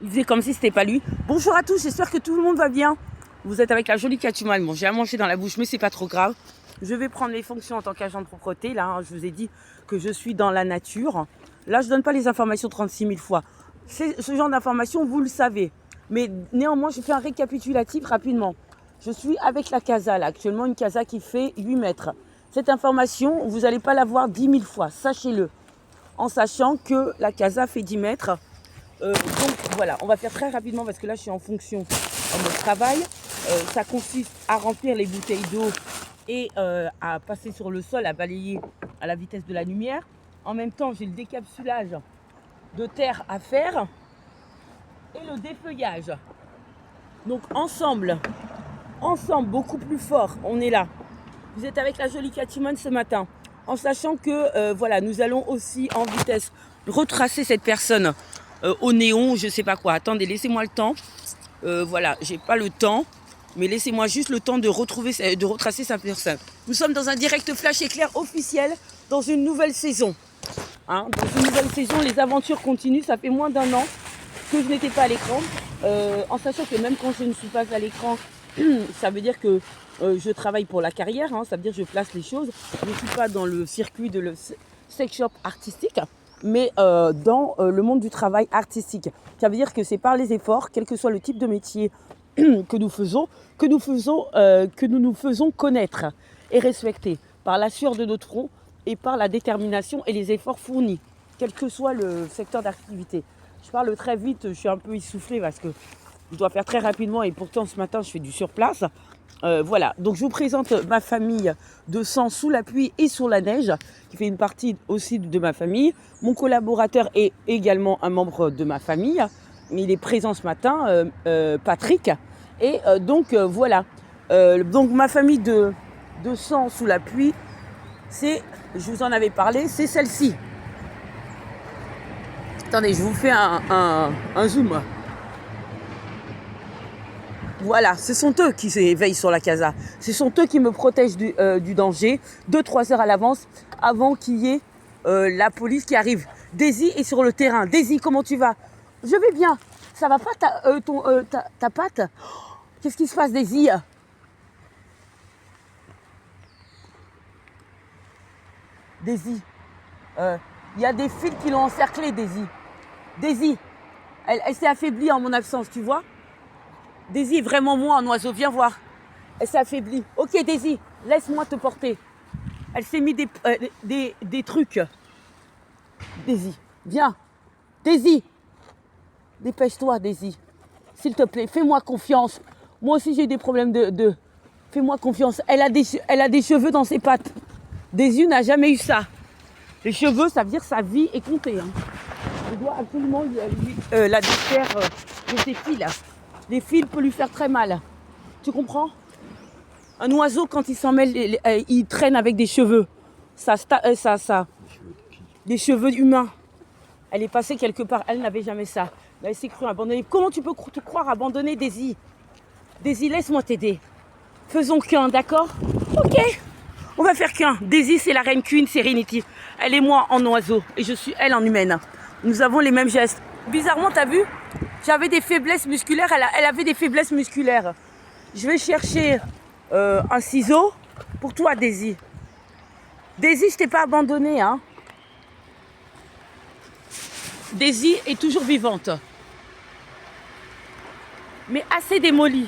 Il faisait comme si c'était pas lui. Bonjour à tous, j'espère que tout le monde va bien. Vous êtes avec la jolie Catwoman. Bon, j'ai à manger dans la bouche, mais c'est pas trop grave. Je vais prendre mes fonctions en tant qu'agent de propreté. Là, je vous ai dit que je suis dans la nature. Là, je donne pas les informations 36 000 fois. Ce genre d'informations, vous le savez. Mais néanmoins, je fais un récapitulatif rapidement. Je suis avec la casa, là, actuellement, une casa qui fait 8 mètres. Cette information, vous n'allez pas la voir 10 000 fois, sachez-le. En sachant que la casa fait 10 mètres. Donc voilà, on va faire très rapidement parce que là je suis en fonction en mode travail. Ça consiste à remplir les bouteilles d'eau et à passer sur le sol, à balayer à la vitesse de la lumière. En même temps, j'ai le décapsulage de terre à faire et le défeuillage. Donc ensemble, beaucoup plus fort, on est là. Vous êtes avec la jolie Catwoman ce matin, en sachant que voilà, nous allons aussi en vitesse retracer cette personne au néon, je sais pas quoi. Attendez, laissez-moi le temps. Voilà, j'ai pas le temps, mais laissez-moi juste le temps de retracer sa personne. Nous sommes dans un direct flash éclair officiel dans une nouvelle saison. Dans une nouvelle saison, les aventures continuent. Ça fait moins d'1 an que je n'étais pas à l'écran. En sachant que même quand je ne suis pas à l'écran, ça veut dire que je travaille pour la carrière. Ça veut dire que je place les choses. Je ne suis pas dans le circuit de le sex shop artistique, mais dans le monde du travail artistique. Ça veut dire que c'est par les efforts, quel que soit le type de métier que nous nous faisons connaître et respecter par la sueur de notre front et par la détermination et les efforts fournis, quel que soit le secteur d'activité. Je parle très vite, je suis un peu essoufflée parce que je dois faire très rapidement et pourtant ce matin je fais du surplace. Voilà, donc je vous présente ma famille de sang sous la pluie et sous la neige, qui fait une partie aussi de ma famille. Mon collaborateur est également un membre de ma famille. Il est présent ce matin, Patrick. Et donc voilà, donc ma famille de sang sous la pluie, c'est, je vous en avais parlé, c'est celle-ci. Attendez, je vous fais un zoom. Voilà, ce sont eux qui veillent sur la casa. Ce sont eux qui me protègent du danger 2-3 heures à l'avance avant qu'il y ait la police qui arrive. Daisy est sur le terrain. Daisy, comment tu vas? Je vais bien. Ça va pas ta patte? Qu'est-ce qui se passe, Daisy? Daisy, y a des fils qui l'ont encerclée, Daisy. Daisy, elle s'est affaiblie en mon absence, tu vois? Daisy est vraiment moi en oiseau, viens voir. Elle s'est affaiblie. Ok Daisy, laisse-moi te porter. Elle s'est mis des trucs. Daisy, viens. Daisy, dépêche-toi Daisy. S'il te plaît, fais-moi confiance. Moi aussi j'ai eu des problèmes de... Fais-moi confiance. Elle a des cheveux dans ses pattes. Daisy n'a jamais eu ça. Les cheveux, ça veut dire que sa vie est comptée. Je dois absolument la défaire de ses fils. Les fils peuvent lui faire très mal. Tu comprends? Un oiseau, quand il s'en mêle, il traîne avec des cheveux. Ça. Des cheveux humains. Elle est passée quelque part. Elle n'avait jamais ça. Elle s'est crue abandonnée. Comment tu peux te croire abandonnée, Daisy? Daisy, laisse-moi t'aider. Faisons qu'un, d'accord? Ok. On va faire qu'un. Daisy, c'est la reine Queen Serenity. Elle est moi en oiseau. Et je suis elle en humaine. Nous avons les mêmes gestes. Bizarrement, t'as vu? J'avais des faiblesses musculaires, elle avait des faiblesses musculaires. Je vais chercher un ciseau pour toi, Daisy. Daisy, je t'ai pas abandonnée, hein. Daisy est toujours vivante. Mais assez démolie.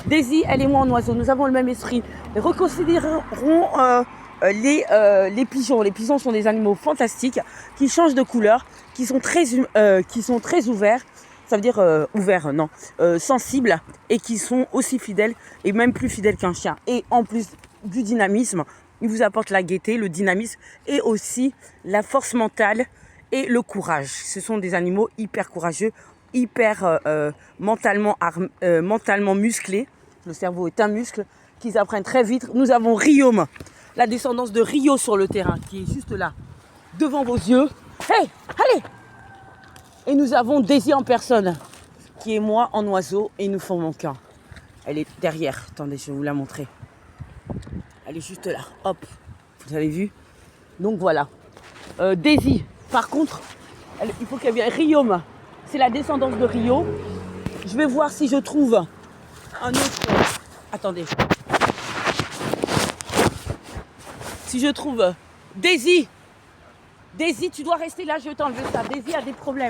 Daisy, elle et moi en oiseau, nous avons le même esprit. Reconsidérons les pigeons. Les pigeons sont des animaux fantastiques qui changent de couleur, qui sont très ouverts. Ça veut dire sensibles et qui sont aussi fidèles et même plus fidèles qu'un chien. Et en plus du dynamisme, ils vous apportent la gaieté, le dynamisme et aussi la force mentale et le courage. Ce sont des animaux hyper courageux, hyper mentalement musclés. Le cerveau est un muscle qu'ils apprennent très vite. Nous avons Riom, la descendance de Rio sur le terrain, qui est juste là, devant vos yeux. Hey, allez! Et nous avons Daisy en personne, qui est moi en oiseau, et nous formons qu'un. Elle est derrière. Attendez, je vais vous la montrer. Elle est juste là. Hop. Vous avez vu? Donc voilà. Daisy, par contre, il faut qu'elle vienne. Riom, c'est la descendance de Rio. Je vais voir si je trouve un autre... Attendez. Si je trouve... Daisy, tu dois rester là, je vais t'enlever ça. Daisy a des problèmes.